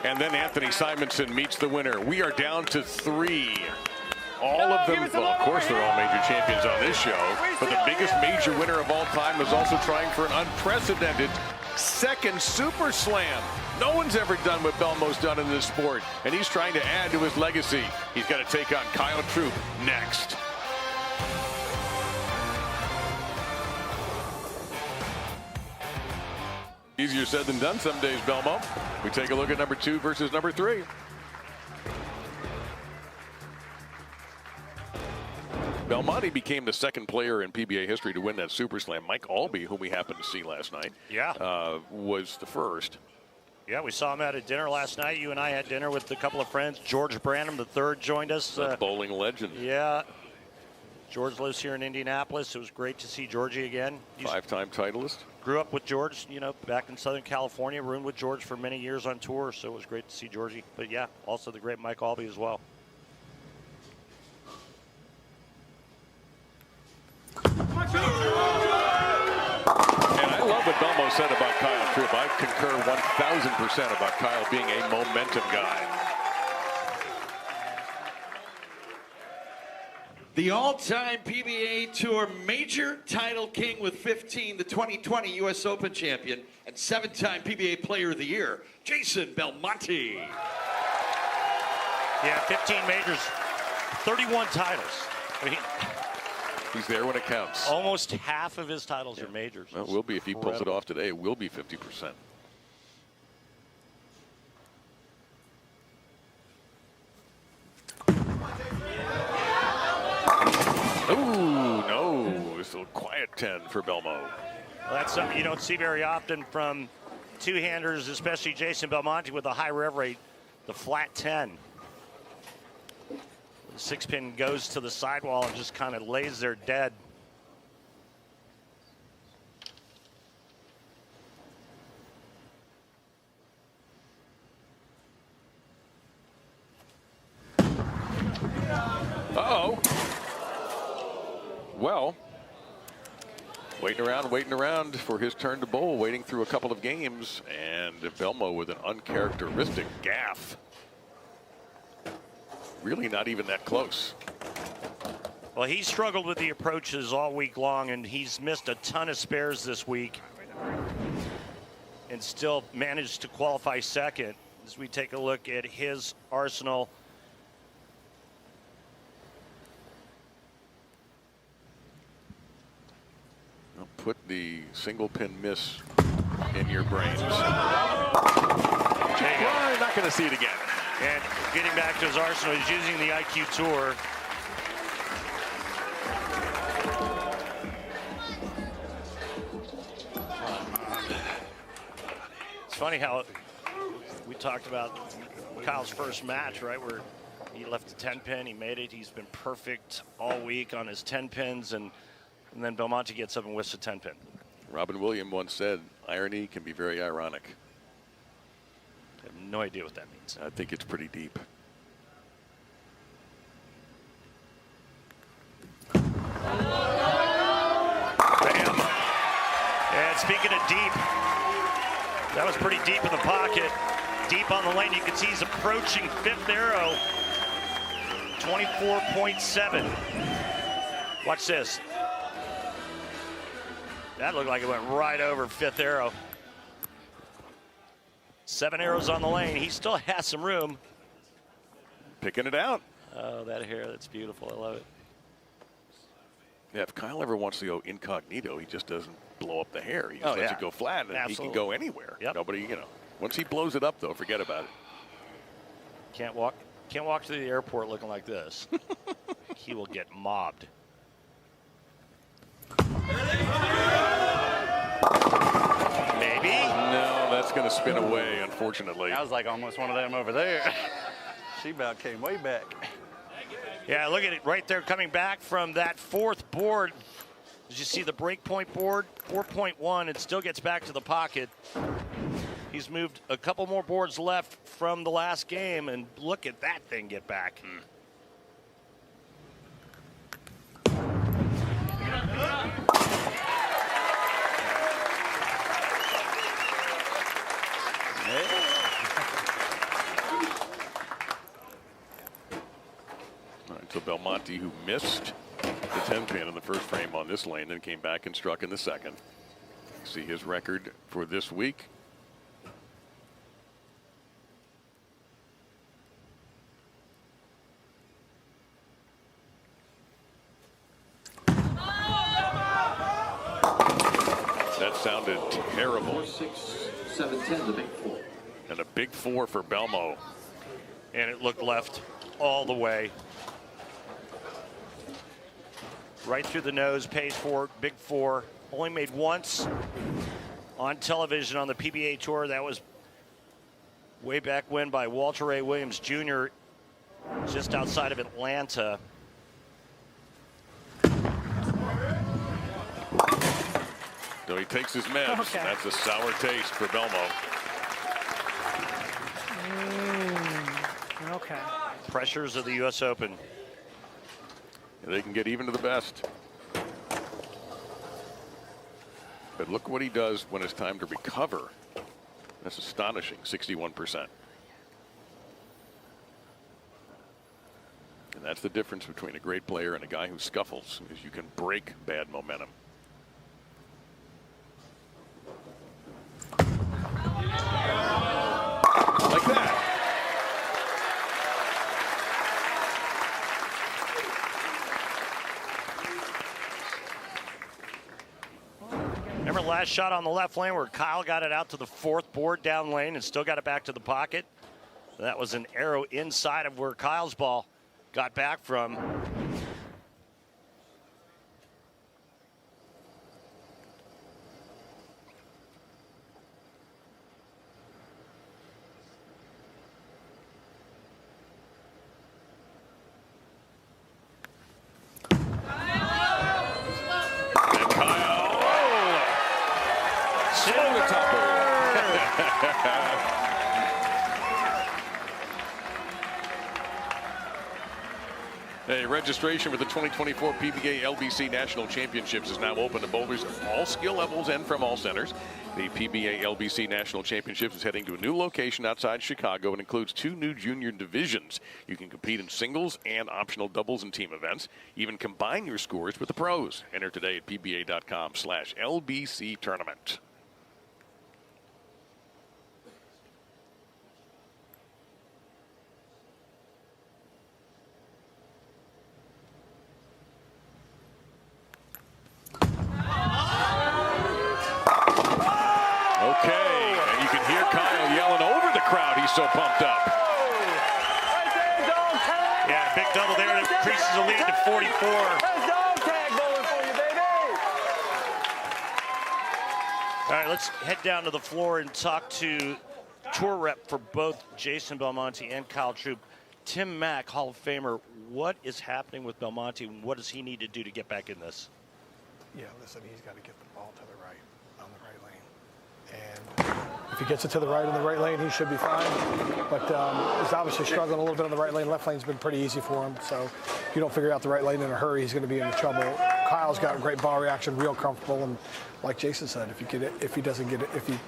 And then Anthony Simonson meets the winner. We are down to 3. All of them, well, of course, they're all major champions on this show, but the biggest major winner of all time is also trying for an unprecedented second Super Slam. No one's ever done what Belmonte's done in this sport, and he's trying to add to his legacy. He's got to take on Kyle Troup next. Easier said than done some days, Belmonte. We take a look at number 2 versus number 3. Belmonte became the second player in PBA history to win that Super Slam. Mike Albee, whom we happened to see last night, was the first. Yeah, we saw him at a dinner last night. You and I had dinner with a couple of friends. George Branham III joined us. The bowling legend. Yeah. George lives here in Indianapolis. It was great to see Georgie again. 5-time titleist. Grew up with George, you know, back in Southern California. Roomed with George for many years on tour, so it was great to see Georgie. But yeah, also the great Mike Albee as well. And I love what Belmonte said about Kyle Troup. I concur 1,000% about Kyle being a momentum guy. The all-time PBA Tour major title king with 15, the 2020 U.S. Open champion, and 7-time PBA Player of the Year, Jason Belmonte. Yeah, 15 majors, 31 titles. I mean, he's there when it counts. Almost half of his titles are majors. Well, it will be if he pulls it off today. It will be 50%. Ooh, no. It's a quiet 10 for Belmonte. Well, that's something you don't see very often from two-handers, especially Jason Belmonte with a high rev rate, the flat 10. The 6-pin goes to the sidewall and just kind of lays there dead. Uh-oh. Well, waiting around for his turn to bowl, waiting through a couple of games, and Belmonte with an uncharacteristic gaff. Really not even that close. Well, he struggled with the approaches all week long, and he's missed a ton of spares this week and still managed to qualify second. As we take a look at his arsenal, put the single pin miss in your brains. Well, you're not going to see it again. And getting back to his arsenal, he's using the IQ Tour. It's funny how we talked about Kyle's first match, right, where he left the 10-pin, he made it, he's been perfect all week on his 10 pins, and then Belmonte gets up and whiffs a 10-pin. Robin Williams once said, irony can be very ironic. I have no idea what that means. I think it's pretty deep. Bam. And speaking of deep, that was pretty deep in the pocket. Deep on the lane, you can see he's approaching fifth arrow. 24.7. Watch this. That looked like it went right over fifth arrow. 7 arrows on the lane. He still has some room. Picking it out. Oh, that hair, that's beautiful. I love it. Yeah, if Kyle ever wants to go incognito, he just doesn't blow up the hair. He just lets it go flat, and he can go anywhere. Yep. Nobody, you know. Once he blows it up, though, forget about it. Can't walk through the airport looking like this. He will get mobbed. Maybe. No, that's going to spin away, unfortunately. That was like almost one of them over there. She about came way back. Yeah, look at it right there coming back from that fourth board. As you see the breakpoint board, 4.1, it still gets back to the pocket. He's moved a couple more boards left from the last game, and look at that thing get back. So Belmonte, who missed the 10-pin in the first frame on this lane, then came back and struck in the second. See his record for this week. That sounded terrible. 4-6, 7-10, the big four. And a big four for Belmo. And it looked left all the way. Right through the nose, pays for it, big four. Only made once on television on the PBA Tour. That was way back when by Walter Ray Williams Jr. just outside of Atlanta. So he takes his meds. Okay. That's a sour taste for Belmo. Okay. Pressures of the U.S. Open. They can get even to the best. But look what he does when it's time to recover. That's astonishing, 61%. And that's the difference between a great player and a guy who scuffles, is you can break bad momentum. Like that. Remember last shot on the left lane where Kyle got it out to the fourth board down lane and still got it back to the pocket? That was an arrow inside of where Kyle's ball got back from. Hey, registration for the 2024 PBA LBC National Championships is now open to bowlers of all skill levels and from all centers. The PBA LBC National Championships is heading to a new location outside Chicago and includes 2 new junior divisions. You can compete in singles and optional doubles and team events. Even combine your scores with the pros. Enter today at pba.com/LBC tournament. So pumped up. Yeah, big double there that increases the lead to 44. All right, let's head down to the floor and talk to tour rep for both Jason Belmonte and Kyle Troup. Tim Mack, Hall of Famer, what is happening with Belmonte and what does he need to do to get back in this? Yeah, listen, he's got to get the ball to the right, on the right lane. And if he gets it to the right in the right lane, he should be fine. But he's obviously struggling a little bit on the right lane. Left lane's been pretty easy for him. So if you don't figure out the right lane in a hurry, he's going to be in trouble. Kyle's got great ball reaction, real comfortable. And like Jason said, if he doesn't get it, if he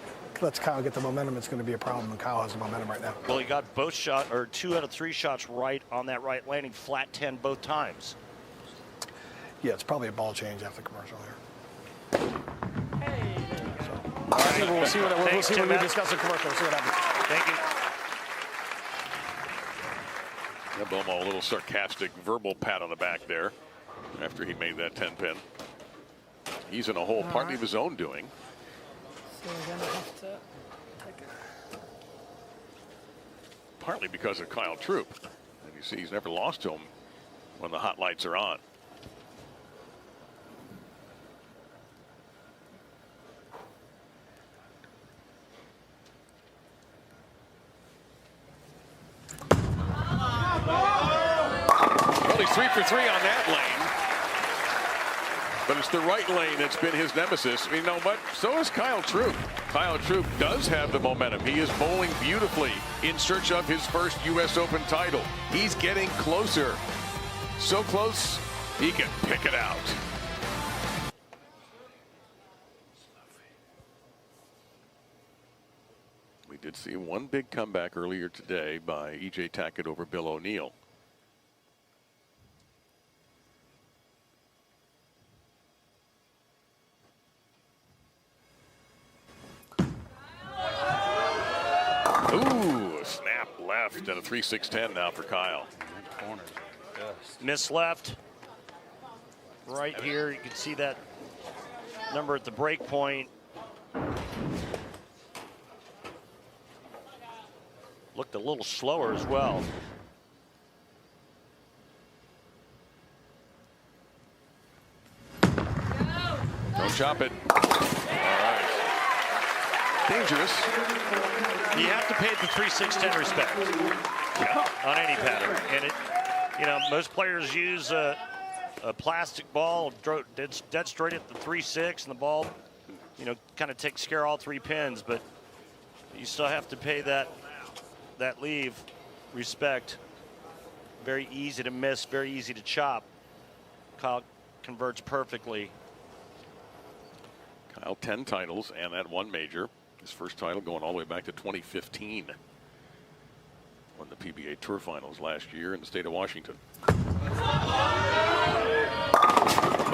lets Kyle get the momentum, it's going to be a problem. And Kyle has the momentum right now. Well, he got both shot or 2 out of 3 shots right on that right landing, flat 10 both times. Yeah, it's probably a ball change after commercial here. We'll see when we discuss the commercial. We'll see what happens. Thank you. Belmo, a little sarcastic verbal pat on the back there after he made that 10-pin. He's in a hole partly of his own doing. So we're gonna have to take it. Partly because of Kyle Troup. And you see he's never lost to him when the hot lights are on. Only 3 for 3 on that lane. But it's the right lane that's been his nemesis. You know what? So is Kyle Troup. Kyle Troup does have the momentum. He is bowling beautifully in search of his first U.S. Open title. He's getting closer. So close, he can pick it out. We did see one big comeback earlier today by E.J. Tackett over Bill O'Neill. Ooh, a snap left and a 3-6-10 now for Kyle. Corners. Yes. Miss left. Right here, you can see that number at the break point. Looked a little slower as well. Don't chop it. All right. Dangerous. You have to pay the 3-6-10 respect on any pattern. And it, you know, most players use a plastic ball dead straight at the 3-6, and the ball, you know, kind of takes care of all 3 pins. But you still have to pay that leave respect. Very easy to miss, very easy to chop. Kyle converts perfectly. Kyle, 10 titles and that 1 major. His first title going all the way back to 2015. Won the PBA Tour Finals last year in the state of Washington. Ooh,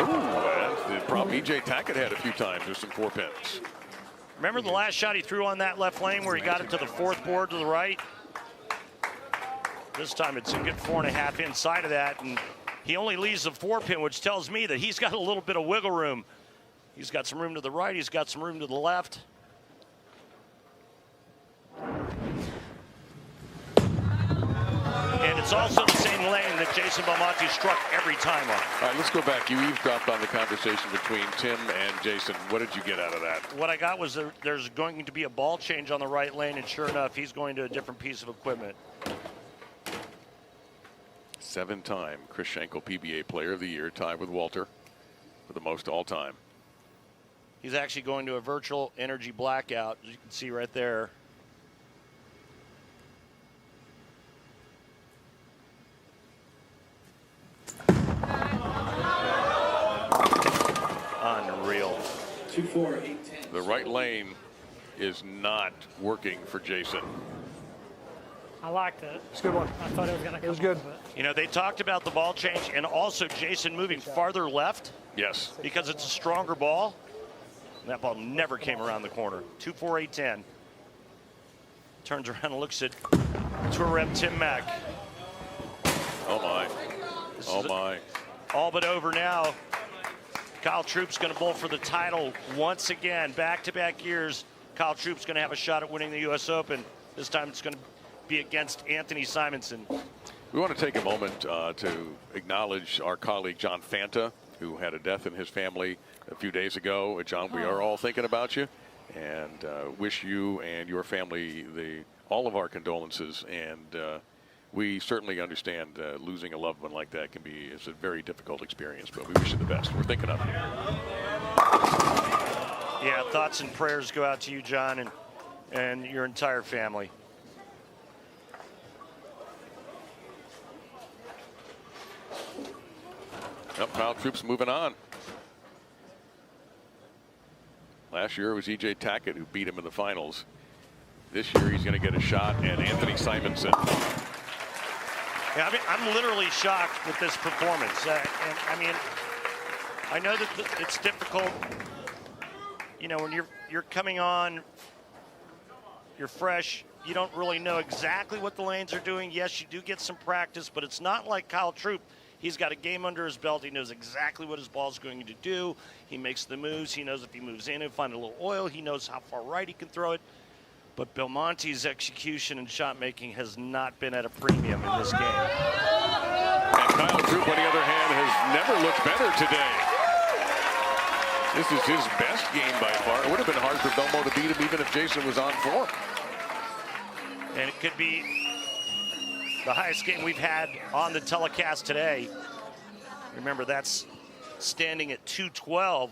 and the prop EJ Tackett had a few times with some 4 pins. Remember the last shot he threw on that left lane where he got it to the 4th board to the right? This time it's a good 4.5 inside of that, and he only leaves the 4-pin, which tells me that he's got a little bit of wiggle room. He's got some room to the right, he's got some room to the left. And it's also the same lane that Jason Belmonte struck every time on. All right, let's go back. You eavesdropped on the conversation between Tim and Jason. What did you get out of that? What I got was there's going to be a ball change on the right lane, and sure enough, he's going to a different piece of equipment. 7-time Chris Schenkel PBA Player of the Year, tied with Walter for the most all-time. He's actually going to a virtual energy blackout, as you can see right there. Unreal. 2-4-8-10. The right lane is not working for Jason. I liked it. It's a good one. I thought it was going to come. It was good. You know, they talked about the ball change and also Jason moving farther left Yes. because it's a stronger ball. And that ball never came around the corner. 2-4-8-10. Turns around and looks at Tour Rep Tim Mack. Oh, my. This Oh, is my. all but over now. Kyle Troup's going to bowl for the title once again. Back-to-back years, Kyle Troup's going to have a shot at winning the U.S. Open. This time it's going to be against Anthony Simonson. We want to take a moment to acknowledge our colleague John Fanta, who had a death in his family a few days ago. John, we are all thinking about you and wish you and your family all of our condolences. And we certainly understand losing a loved one like that it's a very difficult experience, but we wish you the best. We're thinking of you. Yeah, thoughts and prayers go out to you, John, and your entire family. Yep, Kyle Troup's moving on. Last year it was EJ Tackett who beat him in the finals. This year he's going to get a shot at Anthony Simonson. Yeah, I mean, I'm literally shocked with this performance. And I mean, I know that it's difficult. You know, when you're coming on, you're fresh. You don't really know exactly what the lanes are doing. Yes, you do get some practice, but it's not like Kyle Troup. He's got a game under his belt. He knows exactly what his ball's going to do. He makes the moves. He knows if he moves in, he'll find a little oil. He knows how far right he can throw it. But Belmonte's execution and shot making has not been at a premium in this game. And Kyle Troup, on the other hand, has never looked better today. This is his best game by far. It would have been hard for Belmonte to beat him even if Jason was on form. And it could be the highest game we've had on the telecast today. Remember, that's standing at 212.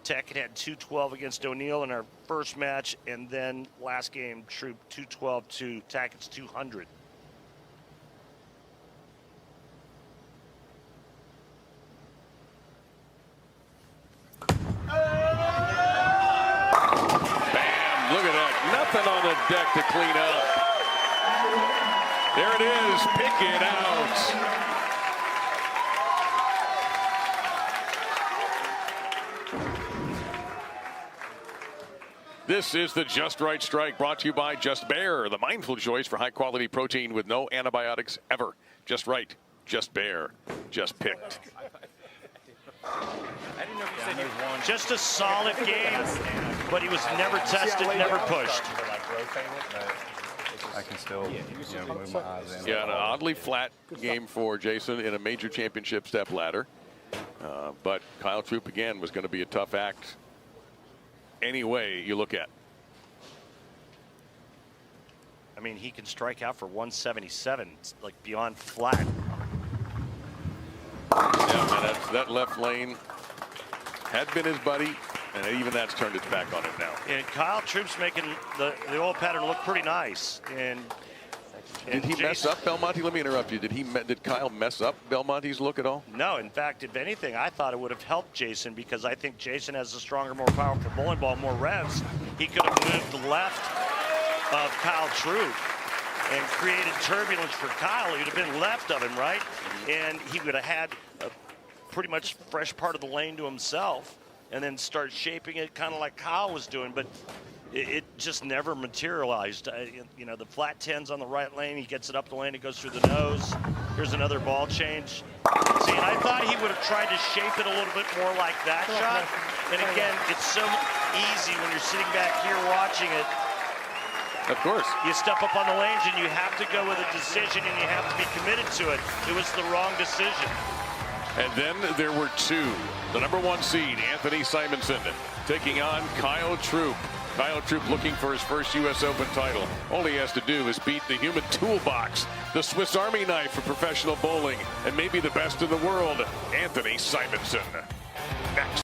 Tackett had 212 against O'Neill in our first match, and then last game, Troup 212 to Tackett's 200. Bam, look at that. Nothing on the deck to clean up. There it is, pick it out. This is the Just Right Strike, brought to you by Just Bear, the mindful choice for high-quality protein with no antibiotics ever. Just right, just Bear, just picked. Just a solid game, but he was never tested, never pushed. I can still move my eyes in. Yeah, an oddly flat game for Jason in a major championship step ladder. But Kyle Troup, again, was going to be a tough act any way you look at. I mean, he can strike out for 177. It's like beyond flat. Yeah, man, that left lane had been his buddy, and even that's turned its back on him now. And Kyle Troup's making the old pattern look pretty nice. And did he mess up Belmonte? Let me interrupt you. Did Kyle mess up Belmonte's look at all? No, in fact, if anything, I thought it would have helped Jason, because I think Jason has a stronger, more powerful bowling ball, more revs. He could have moved left of Kyle Troup and created turbulence for Kyle. He would have been left of him, right? And he would have had a pretty much fresh part of the lane to himself, and then start shaping it kind of like Kyle was doing. But it just never materialized. You know, the flat 10's on the right lane. He gets it up the lane. It goes through the nose. Here's another ball change. See, and I thought he would have tried to shape it a little bit more like that shot. And again, it's so easy when you're sitting back here watching it. Of course. You step up on the lanes and you have to go with a decision, and you have to be committed to it. It was the wrong decision. And then there were two. The #1 seed, Anthony Simonson, taking on Kyle Troup. Kyle Troup looking for his first U.S. Open title. All he has to do is beat the human toolbox, the Swiss Army knife for professional bowling, and maybe the best in the world, Anthony Simonson. Next.